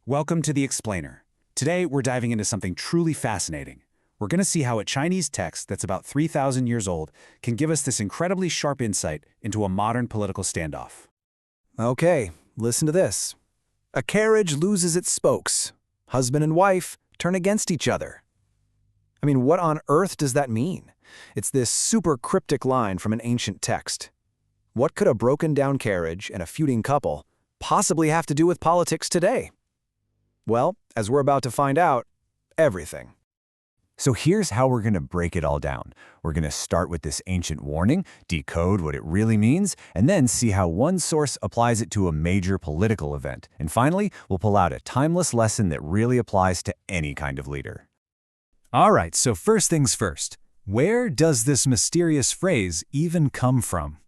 Welcome to The Explainer. Today, we're diving into something truly fascinating. We're going to see how a Chinese text that's about 3,000 years old can give us this incredibly sharp insight into a modern political standoff. Okay, listen to this. A carriage loses its spokes. Husband and wife turn against each other. I mean, what on earth does that mean? It's this super cryptic line from an ancient text. What could a broken-down carriage and a feuding couple possibly have to do with politics today? Well, as we're about to find out, everything. So here's how we're going to break it all down. We're going to start with this ancient warning, decode what it really means, and then see how one source applies it to a major political event. And finally, we'll pull out a timeless lesson that really applies to any kind of leader. All right, so first things first. Where does this mysterious phrase even come from?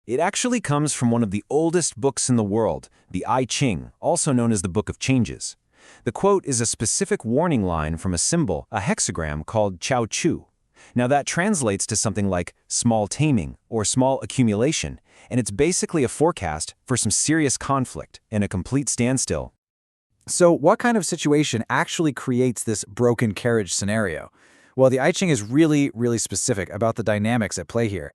It actually comes from one of the oldest books in the world, the I Ching, also known as the Book of Changes. The quote is a specific warning line from a symbol, a hexagram called Chao Chu. Now that translates to something like small taming or small accumulation, and it's basically a forecast for some serious conflict and a complete standstill. So what kind of situation actually creates this broken carriage scenario? Well, the I Ching is really specific about the dynamics at play here.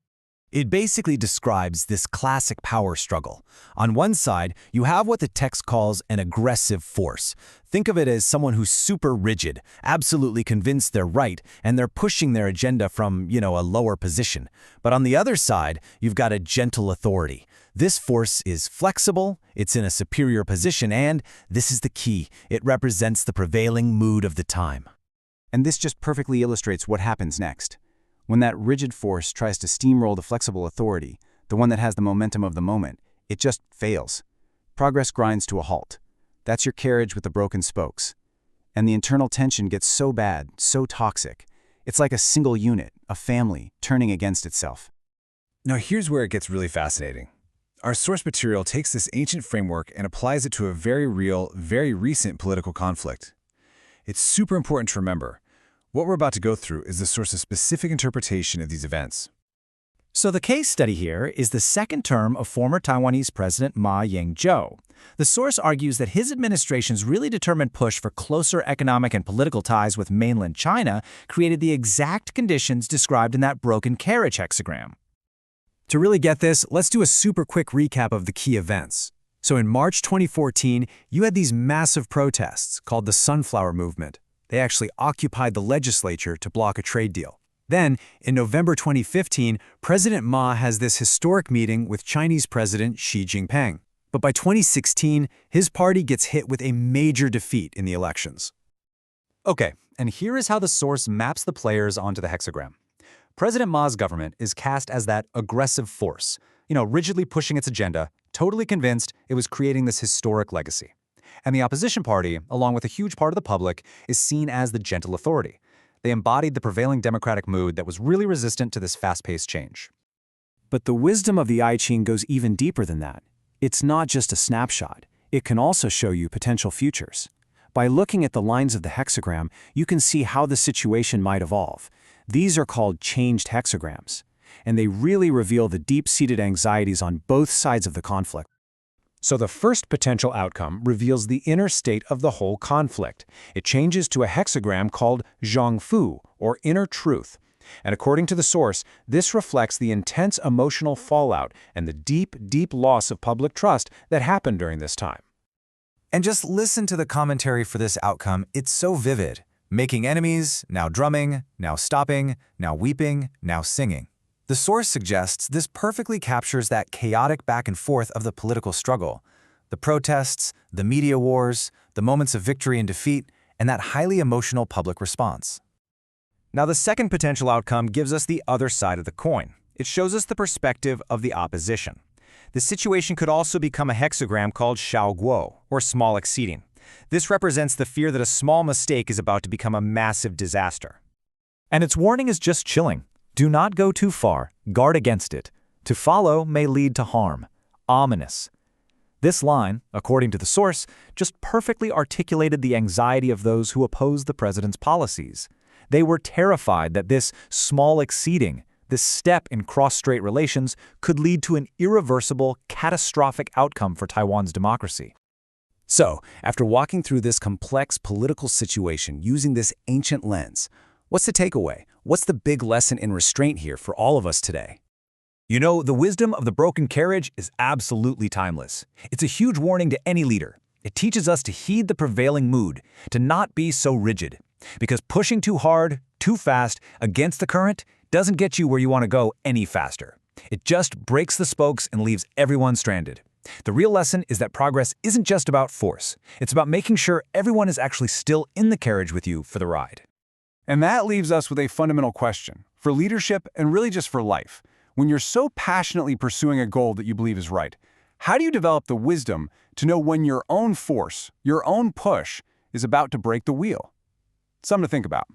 It basically describes this classic power struggle. On one side, you have what the text calls an aggressive force. Think of it as someone who's super rigid, absolutely convinced they're right, and they're pushing their agenda from, a lower position. But on the other side, you've got a gentle authority. This force is flexible, it's in a superior position, and, this is the key, it represents the prevailing mood of the time. And this just perfectly illustrates what happens next. When that rigid force tries to steamroll the flexible authority, the one that has the momentum of the moment, it just fails. Progress grinds to a halt. That's your carriage with the broken spokes. And the internal tension gets so bad, so toxic. It's like a single unit, a family, turning against itself. Now here's where it gets really fascinating. Our source material takes this ancient framework and applies it to a very real, very recent political conflict. It's super important to remember. What we're about to go through is the source's specific interpretation of these events. So the case study here is the second term of former Taiwanese President Ma Ying-jeou. The source argues that his administration's really determined push for closer economic and political ties with mainland China created the exact conditions described in that broken carriage hexagram. To really get this, let's do a super quick recap of the key events. So in March 2014, you had these massive protests called the Sunflower Movement. They actually occupied the legislature to block a trade deal. Then, in November 2015, President Ma has this historic meeting with Chinese President Xi Jinping. But by 2016, his party gets hit with a major defeat in the elections. Okay, and here is how the source maps the players onto the hexagram. President Ma's government is cast as that aggressive force, rigidly pushing its agenda, totally convinced it was creating this historic legacy. And the opposition party, along with a huge part of the public, is seen as the gentle authority. They embodied the prevailing democratic mood that was really resistant to this fast-paced change. But the wisdom of the I Ching goes even deeper than that. It's not just a snapshot. It can also show you potential futures. By looking at the lines of the hexagram, you can see how the situation might evolve. These are called changed hexagrams, and they really reveal the deep-seated anxieties on both sides of the conflict. So the first potential outcome reveals the inner state of the whole conflict. It changes to a hexagram called Zhongfu, or inner truth. And according to the source, this reflects the intense emotional fallout and the deep loss of public trust that happened during this time. And just listen to the commentary for this outcome. It's so vivid. Making enemies, now drumming, now stopping, now weeping, now singing. The source suggests this perfectly captures that chaotic back and forth of the political struggle. The protests, the media wars, the moments of victory and defeat, and that highly emotional public response. Now the second potential outcome gives us the other side of the coin. It shows us the perspective of the opposition. The situation could also become a hexagram called Shaoguo, or small exceeding. This represents the fear that a small mistake is about to become a massive disaster. And its warning is just chilling. Do not go too far, guard against it. To follow may lead to harm. Ominous. This line, according to the source, just perfectly articulated the anxiety of those who oppose the president's policies. They were terrified that this small exceeding, this step in cross-strait relations, could lead to an irreversible, catastrophic outcome for Taiwan's democracy. So, after walking through this complex political situation using this ancient lens, what's the takeaway? What's the big lesson in restraint here for all of us today? You know, the wisdom of the broken carriage is absolutely timeless. It's a huge warning to any leader. It teaches us to heed the prevailing mood, to not be so rigid. Because pushing too hard, too fast, against the current doesn't get you where you want to go any faster. It just breaks the spokes and leaves everyone stranded. The real lesson is that progress isn't just about force. It's about making sure everyone is actually still in the carriage with you for the ride. And that leaves us with a fundamental question for leadership and really just for life. When you're so passionately pursuing a goal that you believe is right, how do you develop the wisdom to know when your own force, your own push, is about to break the wheel? Something to think about.